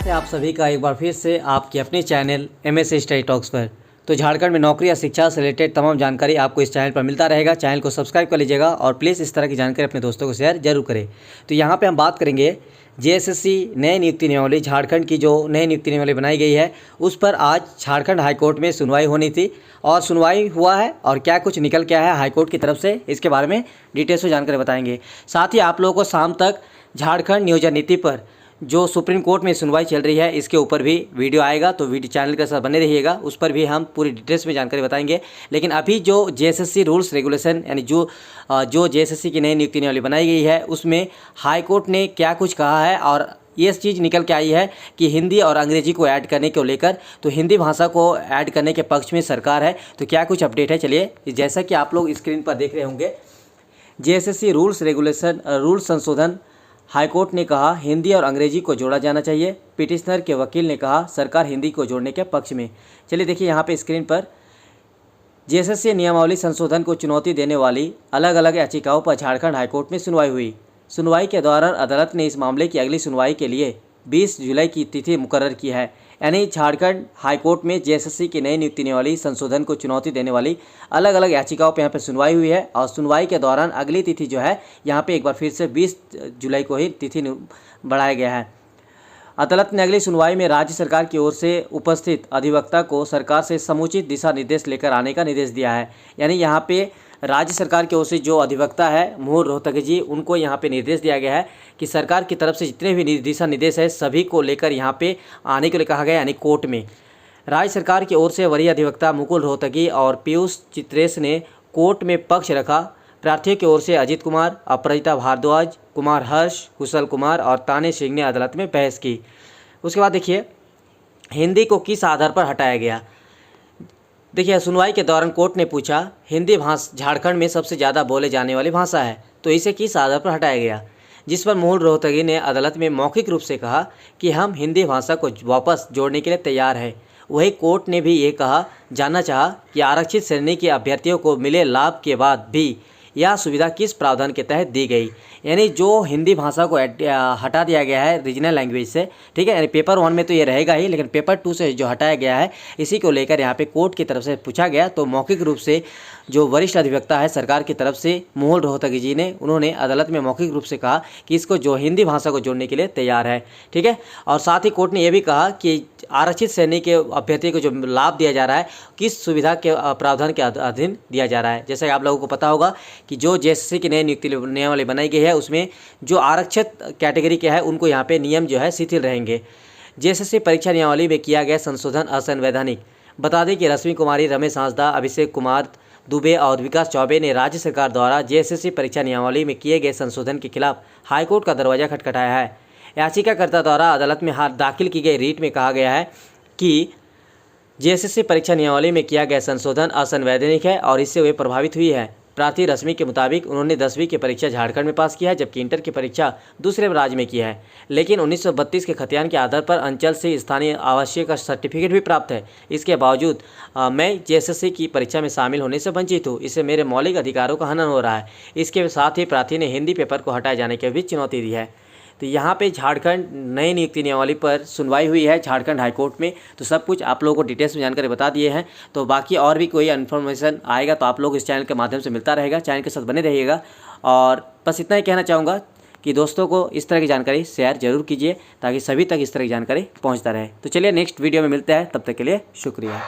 स्वागत है आप सभी का एक बार फिर से आपके अपने चैनल MS स्टडी टॉक्स पर। तो झारखंड में नौकरी या शिक्षा से रिलेटेड तमाम जानकारी आपको इस चैनल पर मिलता रहेगा। चैनल को सब्सक्राइब कर लीजिएगा और प्लीज़ इस तरह की जानकारी अपने दोस्तों को शेयर जरूर करें। तो यहाँ पे हम बात करेंगे JSSC नए नियुक्ति नियमावली, झारखंड की जो नई नियुक्ति नियमावली बनाई गई है उस पर आज झारखंड हाईकोर्ट में सुनवाई होनी थी और सुनवाई हुआ है और क्या कुछ निकल के आया है हाईकोर्ट की तरफ से, इसके बारे में डिटेल्स में जानकारी बताएंगे। साथ ही आप लोगों को शाम तक झारखंड नियोजन नीति पर जो सुप्रीम कोर्ट में सुनवाई चल रही है इसके ऊपर भी वीडियो आएगा, तो वीडियो चैनल के साथ बने रहिएगा, उस पर भी हम पूरी डिटेल्स में जानकारी बताएंगे। लेकिन अभी जो JSSC रूल्स रेगुलेशन यानी जो JSSC की नई नियुक्ति नियमावली बनाई गई है उसमें हाई कोर्ट ने क्या कुछ कहा है और ये चीज़ निकल के आई है कि हिंदी और अंग्रेजी को ऐड करने को लेकर, तो हिंदी भाषा को ऐड करने के पक्ष में सरकार है। तो क्या कुछ अपडेट है, चलिए। जैसा कि आप लोग स्क्रीन पर देख रहे होंगे, JSSC रूल्स संशोधन हाईकोर्ट ने कहा हिंदी और अंग्रेजी को जोड़ा जाना चाहिए। पिटिशनर के वकील ने कहा सरकार हिंदी को जोड़ने के पक्ष में। चलिए देखिए यहाँ पे स्क्रीन पर JSSC नियमावली संशोधन को चुनौती देने वाली अलग अलग याचिकाओं पर झारखंड हाईकोर्ट में सुनवाई हुई। सुनवाई के दौरान अदालत ने इस मामले की अगली सुनवाई के लिए 20 जुलाई की तिथि मुकर्रर की है। यानी झारखंड हाईकोर्ट में JSSC की नई नियुक्ति नियमावली संशोधन को चुनौती देने वाली अलग अलग याचिकाओं पर यहाँ पे सुनवाई हुई है और सुनवाई के दौरान अगली तिथि जो है यहाँ पे एक बार फिर से 20 जुलाई को ही तिथि बढ़ाया गया है। अदालत ने अगली सुनवाई में राज्य सरकार की ओर से उपस्थित अधिवक्ता को सरकार से समुचित दिशा निर्देश लेकर आने का निर्देश दिया है। यानी यहाँ पे राज्य सरकार की ओर से जो अधिवक्ता है मोहन रोहतगी जी, उनको यहाँ पे निर्देश दिया गया है कि सरकार की तरफ से जितने भी दिशा निर्देश है सभी को लेकर यहाँ पे आने के लिए कहा गया। यानी कोर्ट में राज्य सरकार की ओर से वरीय अधिवक्ता मुकुल रोहतगी और पीयूष चित्रेश ने कोर्ट में पक्ष रखा। प्रार्थियों की ओर से अजीत कुमार, अपराजिता भारद्वाज, कुमार हर्ष, कुशल कुमार और ताने सिंह ने अदालत में बहस की। उसके बाद देखिए हिंदी को किस आधार पर हटाया गया। देखिए सुनवाई के दौरान कोर्ट ने पूछा हिंदी भाषा झारखंड में सबसे ज़्यादा बोले जाने वाली भाषा है, तो इसे किस आधार पर हटाया गया। जिस पर मोहन रोहतगी ने अदालत में मौखिक रूप से कहा कि हम हिंदी भाषा को वापस जोड़ने के लिए तैयार हैं। वही कोर्ट ने भी ये जानना चाहा कि आरक्षित श्रेणी के अभ्यर्थियों को मिले लाभ के बाद भी यह सुविधा किस प्रावधान के तहत दी गई। यानी जो हिंदी भाषा को हटा दिया गया है रीजनल लैंग्वेज से, ठीक है, यानी पेपर 1 में तो ये रहेगा ही, लेकिन पेपर 2 से जो हटाया गया है इसी को लेकर यहाँ पे कोर्ट की तरफ से पूछा गया। तो मौखिक रूप से जो वरिष्ठ अधिवक्ता है सरकार की तरफ से मोहन रोहतगी जी ने, उन्होंने अदालत में मौखिक रूप से कहा कि इसको जो हिंदी भाषा को जोड़ने के लिए तैयार है, ठीक है। और साथ ही कोर्ट ने यह भी कहा कि आरक्षित श्रेणी के अभ्यर्थी को जो लाभ दिया जा रहा है किस सुविधा के प्रावधान के अधीन दिया जा रहा है। जैसे आप लोगों को पता होगा कि जो JSSC की नई नियुक्ति नियमावली बनाई गई है उसमें जो आरक्षित कैटेगरी के है उनको यहाँ पे नियम जो है शिथिल रहेंगे। JSSC परीक्षा नियमावली में किया गया संशोधन असंवैधानिक। बता दें कि रश्मि कुमारी, रमेश हांसदा, अभिषेक कुमार दुबे और विकास चौबे ने राज्य सरकार द्वारा JSSC परीक्षा नियमावली में किए गए संशोधन के खिलाफ हाईकोर्ट का दरवाजा खटखटाया है। याचिकाकर्ता द्वारा अदालत में दाखिल की गई रीट में कहा गया है कि JSSC परीक्षा नियमावली में किया गया संशोधन असंवैधानिक है और इससे वे प्रभावित हुई है। प्रार्थी रश्मि के मुताबिक उन्होंने 10वीं की परीक्षा झारखंड में पास किया है, जबकि इंटर की परीक्षा दूसरे राज्य में की है, लेकिन 1932 के खतियान के आधार पर अंचल से स्थानीय आवासीय का सर्टिफिकेट भी प्राप्त है। इसके बावजूद मैं JSSC की परीक्षा में शामिल होने से वंचित हूँ। इससे मेरे मौलिक अधिकारों का हनन हो रहा है। इसके साथ ही प्रार्थी ने हिंदी पेपर को हटाए जाने की भी चुनौती दी है। तो यहाँ पे झारखंड नई नियुक्ति नियमावली पर सुनवाई हुई है झारखंड हाईकोर्ट में। तो सब कुछ आप लोगों को डिटेल्स में जानकारी बता दिए हैं। तो बाकी और भी कोई इन्फॉर्मेशन आएगा तो आप लोग इस चैनल के माध्यम से मिलता रहेगा। चैनल के साथ बने रहिएगा और बस इतना ही कहना चाहूँगा कि दोस्तों को इस तरह की जानकारी शेयर जरूर कीजिए ताकि सभी तक इस तरह की जानकारी पहुँचता रहे। तो चलिए नेक्स्ट वीडियो में मिलते हैं, तब तक के लिए शुक्रिया।